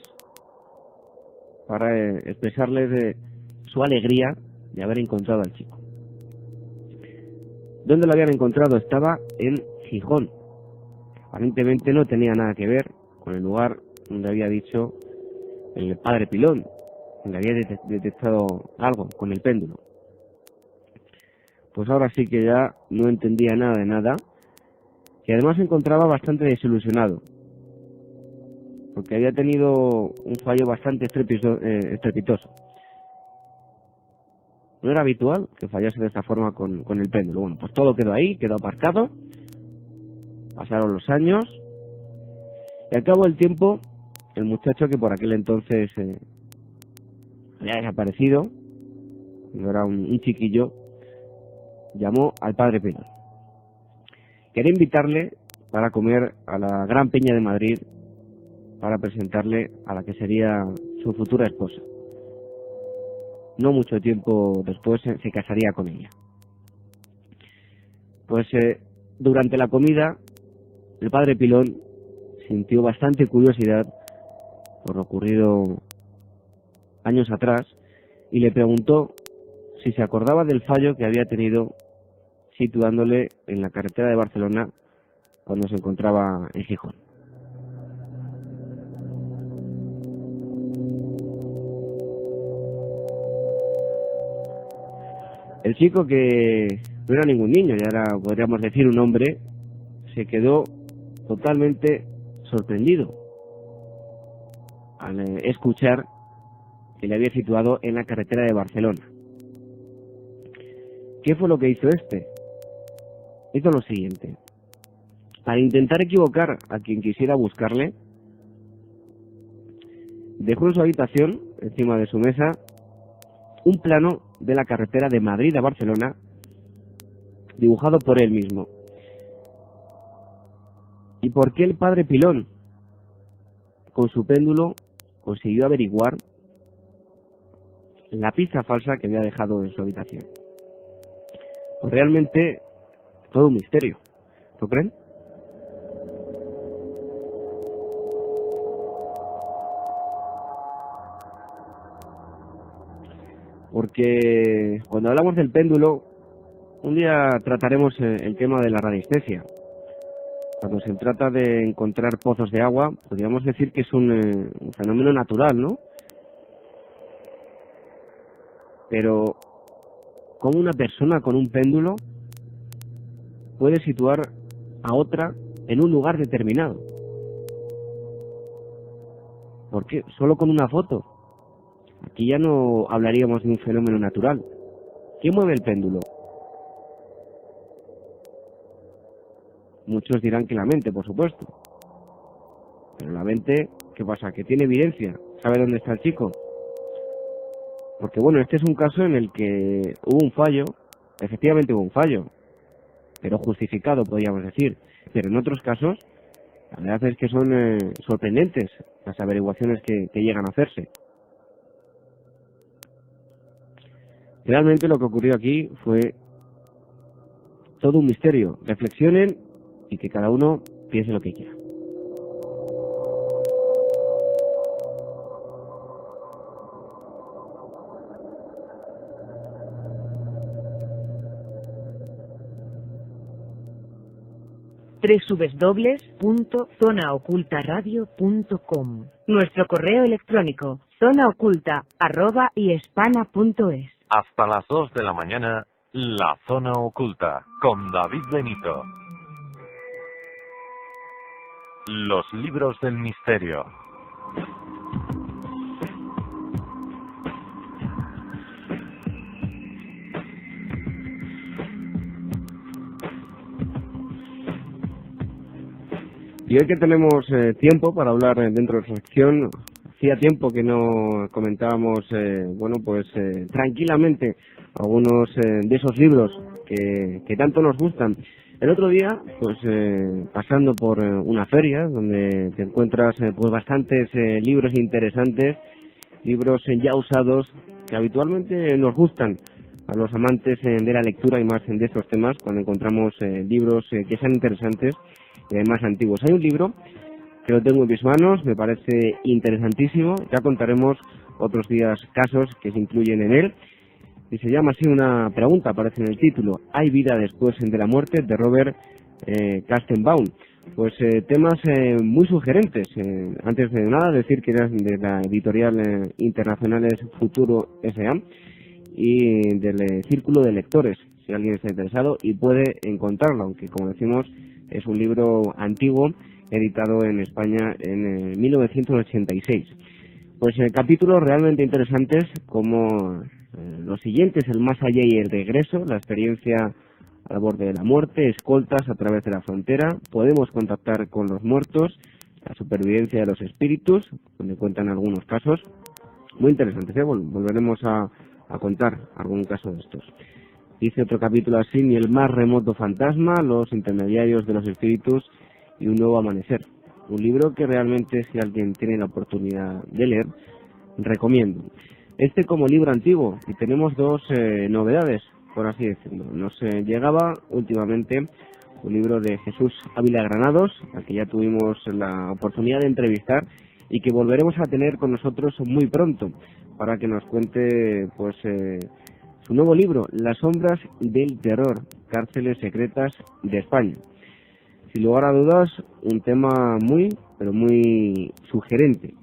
para expresarles su alegría de haber encontrado al chico. ¿Dónde lo habían encontrado? Estaba en Gijón. Aparentemente no tenía nada que ver con el lugar donde había dicho el padre Pilón, donde había detectado algo con el péndulo. Pues ahora sí que ya no entendía nada de nada, y además se encontraba bastante desilusionado, porque había tenido un fallo bastante estrepitoso. No era habitual que fallase de esta forma con el péndulo. Bueno, pues todo quedó ahí, quedó aparcado. Pasaron los años y al cabo del tiempo, el muchacho, que por aquel entonces había desaparecido, no era un chiquillo, llamó al padre Pilón. Quería invitarle para comer a la Gran Peña de Madrid, para presentarle a la que sería su futura esposa. No mucho tiempo después se casaría con ella. Pues durante la comida, el padre Pilón sintió bastante curiosidad por lo ocurrido años atrás y le preguntó si se acordaba del fallo que había tenido situándole en la carretera de Barcelona cuando se encontraba en Gijón. El chico, que no era ningún niño, ya era, podríamos decir, un hombre, se quedó totalmente sorprendido al escuchar que le había situado en la carretera de Barcelona. ¿Qué fue lo que hizo este? Hizo lo siguiente. Para intentar equivocar a quien quisiera buscarle, dejó en su habitación, encima de su mesa, un plano de la carretera de Madrid a Barcelona, dibujado por él mismo. ¿Y por qué el padre Pilón, con su péndulo, consiguió averiguar la pista falsa que había dejado en su habitación? Pues realmente todo un misterio, ¿no creen? Porque cuando hablamos del péndulo, un día trataremos el tema de la radiestesia. Cuando se trata de encontrar pozos de agua, podríamos decir que es un fenómeno natural, ¿no? Pero, ¿cómo una persona con un péndulo puede situar a otra en un lugar determinado? ¿Por qué? Solo con una foto. Aquí ya no hablaríamos de un fenómeno natural. ¿Quién mueve el péndulo? Muchos dirán que la mente, por supuesto. Pero la mente, ¿qué pasa? ¿Que tiene evidencia? ¿Sabe dónde está el chico? Porque bueno, este es un caso en el que hubo un fallo, efectivamente hubo un fallo, pero justificado, podríamos decir. Pero en otros casos, la verdad es que son sorprendentes las averiguaciones que llegan a hacerse. Realmente lo que ocurrió aquí fue todo un misterio. Reflexionen y que cada uno piense lo que quiera. www.zonaocultaradio.com. Nuestro correo electrónico zonaoculta@iespana.es. Hasta las 2 de la mañana, La Zona Oculta, con David Benito. Los libros del misterio. Y hoy que tenemos tiempo para hablar dentro de la sección, hacía tiempo que no comentábamos, tranquilamente algunos de esos libros que tanto nos gustan. El otro día, pasando por una feria donde te encuentras bastantes libros interesantes, libros ya usados que habitualmente nos gustan a los amantes de la lectura y más de estos temas, cuando encontramos libros que sean interesantes y además antiguos. Hay un libro que lo tengo en mis manos, me parece interesantísimo, ya contaremos otros días casos que se incluyen en él, y se llama así una pregunta, aparece en el título: ¿hay vida después de la muerte?, de Robert Kastenbaum. Temas muy sugerentes. Antes de nada, decir que eran de la editorial Internacionales Futuro S.A. y del Círculo de Lectores, si alguien está interesado y puede encontrarlo, aunque como decimos es un libro antiguo, editado en España en 1986. Capítulos realmente interesantes como los siguientes: el más allá y el regreso, la experiencia al borde de la muerte, escoltas a través de la frontera, podemos contactar con los muertos, la supervivencia de los espíritus, donde cuentan algunos casos muy interesantes. Volveremos a contar algún caso de estos. Dice otro capítulo así: ni el más remoto fantasma, los intermediarios de los espíritus y un nuevo amanecer. Un libro que realmente, si alguien tiene la oportunidad de leer, recomiendo. Como libro antiguo, y tenemos dos novedades, por así decirlo. Nos llegaba últimamente un libro de Jesús Ávila Granados, al que ya tuvimos la oportunidad de entrevistar y que volveremos a tener con nosotros muy pronto para que nos cuente su nuevo libro, Las sombras del terror, cárceles secretas de España. Sin lugar a dudas, un tema muy, pero muy sugerente,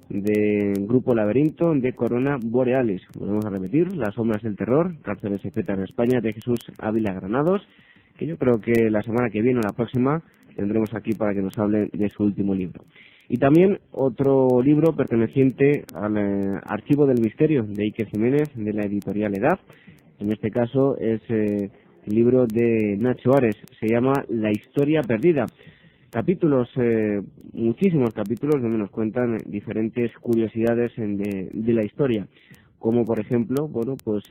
del Grupo Laberinto de Corona Borealis. Volvemos a repetir: Las sombras del terror, cárceles secretas de España, de Jesús Ávila Granados, que yo creo que la semana que viene o la próxima tendremos aquí para que nos hable de su último libro. Y también otro libro perteneciente al Archivo del Misterio, de Iker Jiménez, de la editorial Edad. En este caso es el libro de Nacho Ares, se llama La historia perdida. capítulos, muchísimos capítulos donde nos cuentan diferentes curiosidades de la historia, como por ejemplo, bueno, pues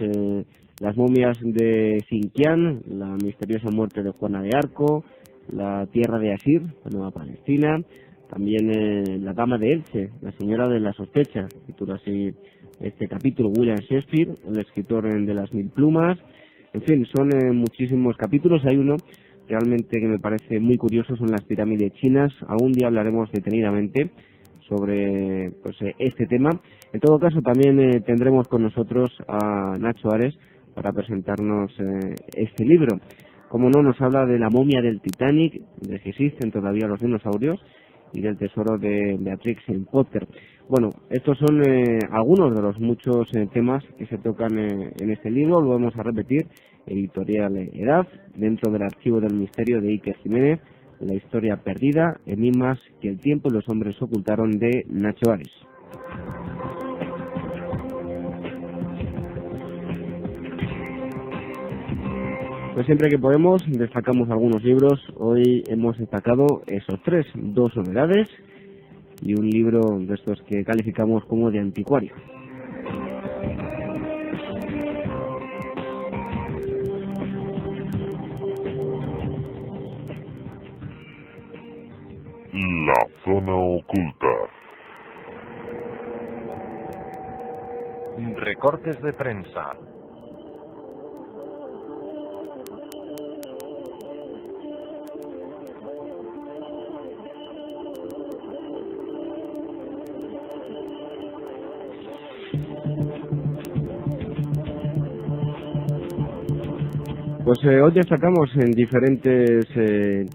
las momias de Sinkián, la misteriosa muerte de Juana de Arco, la tierra de Asir, la Nueva Palestina, también la dama de Elche, la señora de la sospecha, titula así este capítulo William Shakespeare, el escritor de las 1000 plumas. En fin, son muchísimos capítulos. Hay uno realmente que me parece muy curioso, son las pirámides chinas. Algún día hablaremos detenidamente sobre pues, este tema. En todo caso, también tendremos con nosotros a Nacho Ares para presentarnos este libro. Como no, nos habla de la momia del Titanic, de si existen todavía los dinosaurios, y del tesoro de Beatrix Potter. Bueno, estos son algunos de los muchos temas que se tocan en este libro. Lo vamos a repetir, editorial Edad, dentro del archivo del misterio de Iker Jiménez, la historia perdida, enigmas que el tiempo y los hombres ocultaron, de Nacho Ares. Pues siempre que podemos destacamos algunos libros. Hoy hemos destacado esos tres, 2 novedades y un libro de estos que calificamos como de anticuario. La zona oculta. Recortes de prensa. Pues hoy destacamos en diferentes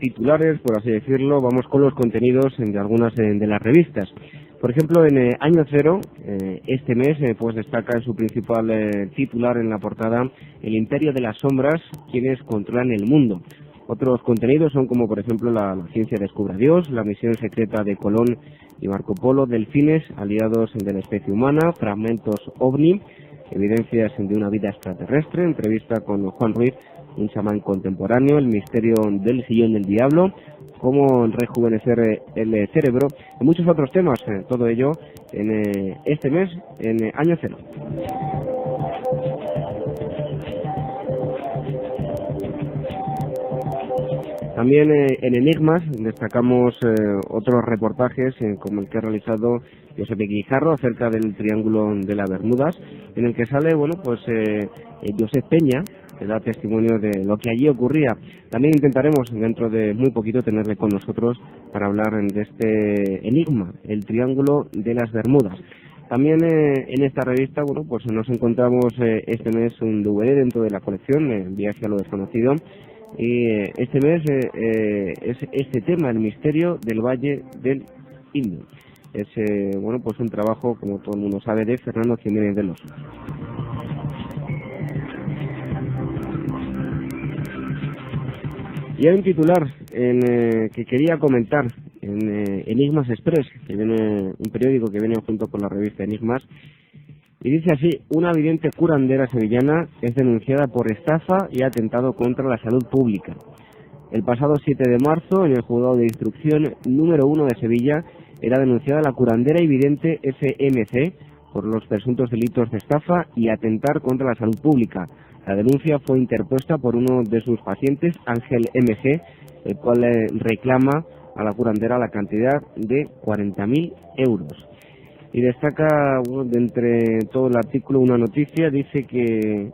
titulares, por así decirlo. Vamos con los contenidos de algunas de las revistas. Por ejemplo, en Año Cero, este mes, pues destaca en su principal titular en la portada: El imperio de las sombras, quienes controlan el mundo. Otros contenidos son como, por ejemplo, la ciencia descubre a Dios, la misión secreta de Colón y Marco Polo, delfines aliados de la especie humana, fragmentos ovni, evidencias de una vida extraterrestre, entrevista con Juan Ruiz, un chamán contemporáneo, el misterio del sillón del diablo, cómo rejuvenecer el cerebro, y muchos otros temas. Todo ello en este mes, en Año Cero. También en Enigmas destacamos otros reportajes como el que ha realizado Josep Guijarro acerca del Triángulo de las Bermudas, en el que sale, bueno, pues Josep Peña, que da testimonio de lo que allí ocurría. También intentaremos dentro de muy poquito tenerle con nosotros para hablar de este enigma, el Triángulo de las Bermudas. También en esta revista, bueno, pues nos encontramos este mes un DVD dentro de la colección, Viaje a lo desconocido. Y este mes es este tema, el misterio del Valle del Indo. Es bueno, pues un trabajo, como todo el mundo sabe, de Fernando Jiménez de los. Y hay un titular que quería comentar en Enigmas Express, que viene un periódico que viene junto con la revista Enigmas. Y dice así: una vidente curandera sevillana es denunciada por estafa y atentado contra la salud pública. El pasado 7 de marzo, en el juzgado de instrucción número 1 de Sevilla, era denunciada la curandera y vidente FMC por los presuntos delitos de estafa y atentar contra la salud pública. La denuncia fue interpuesta por uno de sus pacientes, Ángel MG, el cual reclama a la curandera la cantidad de 40.000 euros. Y destaca, bueno, de entre todo el artículo, una noticia. Dice que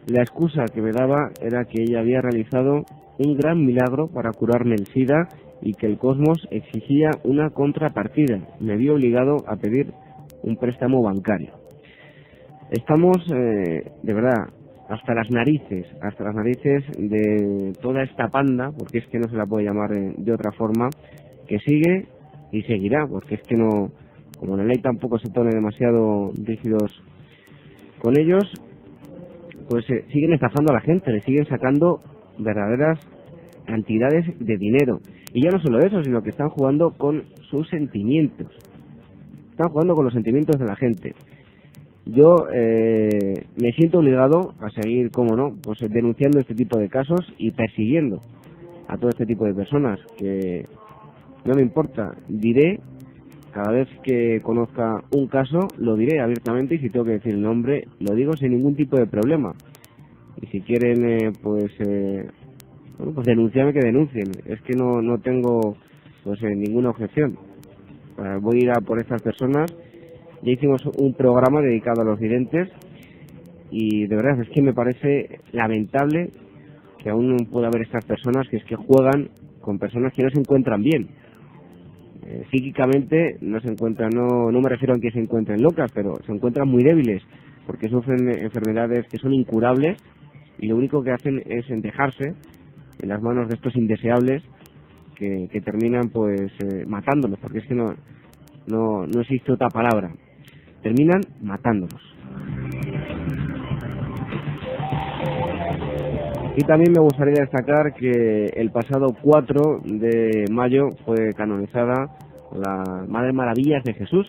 la excusa que me daba era que ella había realizado un gran milagro para curarme el SIDA y que el cosmos exigía una contrapartida. Me vio obligado a pedir un préstamo bancario. Estamos, de verdad, hasta las narices de toda esta panda, porque es que no se la puede llamar de otra forma, que sigue y seguirá, porque es que no, como la ley tampoco se pone demasiado rígidos con ellos, pues siguen estafando a la gente, le siguen sacando verdaderas cantidades de dinero. Y ya no solo eso, sino que están jugando con sus sentimientos. Están jugando con los sentimientos de la gente. Yo me siento obligado a seguir, como no, pues denunciando este tipo de casos y persiguiendo a todo este tipo de personas que no me importa, diré, cada vez que conozca un caso, lo diré abiertamente, y si tengo que decir el nombre, lo digo sin ningún tipo de problema. Y si quieren, pues denunciarme, que denuncien. Es que no tengo pues ninguna objeción. Voy a ir a por estas personas. Ya hicimos un programa dedicado a los videntes y de verdad es que me parece lamentable que aún pueda haber estas personas que es que juegan con personas que no se encuentran bien. Psíquicamente no se encuentran, no me refiero a que se encuentren locas, pero se encuentran muy débiles porque sufren enfermedades que son incurables y lo único que hacen es dejarse en las manos de estos indeseables que terminan pues matándolos, porque es que no existe otra palabra. Terminan matándolos. Y también me gustaría destacar que el pasado 4 de mayo fue canonizada la Madre Maravillas de Jesús.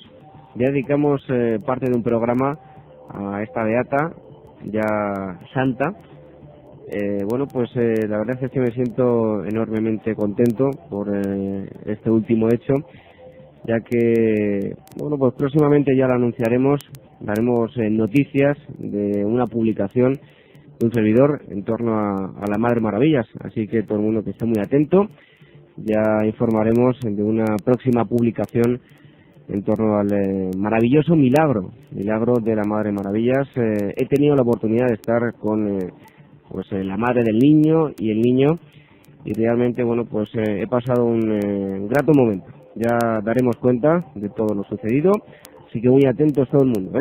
Ya dedicamos parte de un programa a esta beata, ya santa. Bueno, pues la verdad es que me siento enormemente contento por este último hecho, ya que, bueno, pues próximamente ya lo anunciaremos, daremos noticias de una publicación de un servidor en torno a la Madre Maravillas, así que todo el mundo que esté muy atento, ya informaremos de una próxima publicación en torno al maravilloso milagro de la Madre Maravillas. He tenido la oportunidad de estar con pues la madre del niño y el niño, y realmente, bueno, pues he pasado un grato momento. Ya daremos cuenta de todo lo sucedido, así que muy atentos todo el mundo,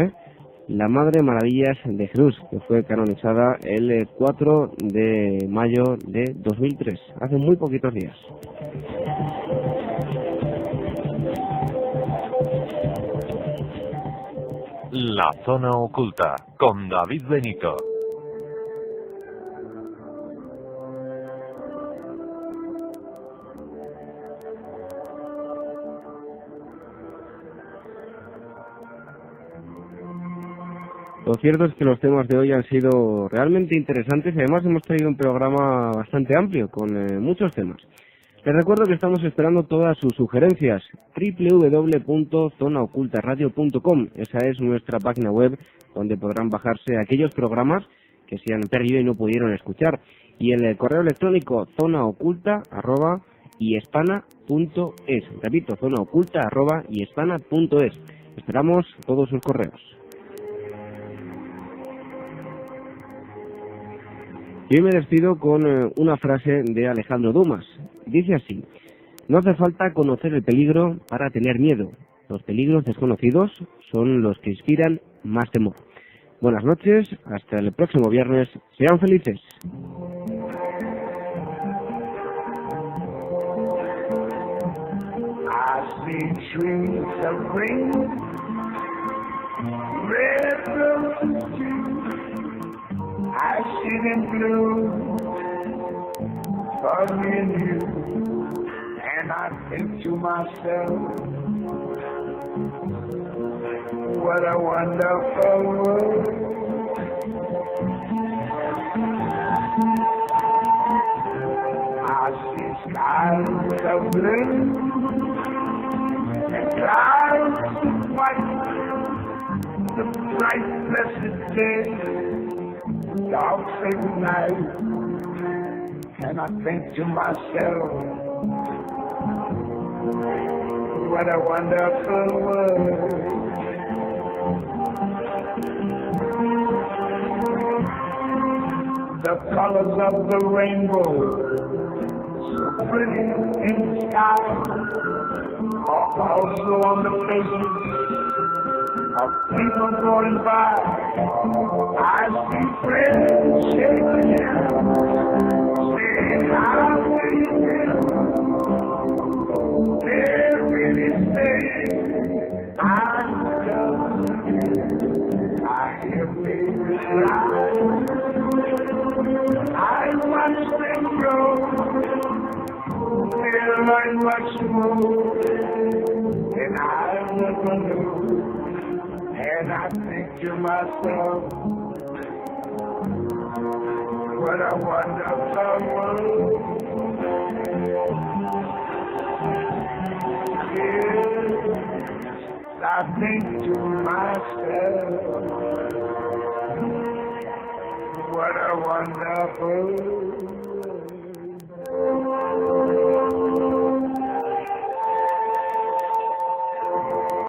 La Madre Maravillas de Jesús, que fue canonizada el 4 de mayo de 2003, hace muy poquitos días. La Zona Oculta, con David Benito. Lo cierto es que los temas de hoy han sido realmente interesantes y además hemos traído un programa bastante amplio con muchos temas. Les recuerdo que estamos esperando todas sus sugerencias. www.zonaocultaradio.com. Esa es nuestra página web donde podrán bajarse aquellos programas que se han perdido y no pudieron escuchar. Y el correo electrónico zonaoculta@iespana.es. Repito, zonaoculta@iespana.es. Esperamos todos sus correos. Y hoy me despido con una frase de Alejandro Dumas. Dice así: no hace falta conocer el peligro para tener miedo. Los peligros desconocidos son los que inspiran más temor. Buenas noches, hasta el próximo viernes. Sean felices. I see them blue for me and you, and I think to myself, what a wonderful world. I see skies of blue and clouds of white, the bright blessed day, dark sacred night, and I think to myself, what a wonderful world. The colors of the rainbow, so pretty in the sky, are also on the faces of people going by. I see friends shaking hands, saying how do you feel? They're really saying I love you. I hear babies cry, I watch them grow, they learn much more than I never knew. And I think to myself, what a wonderful world. I think to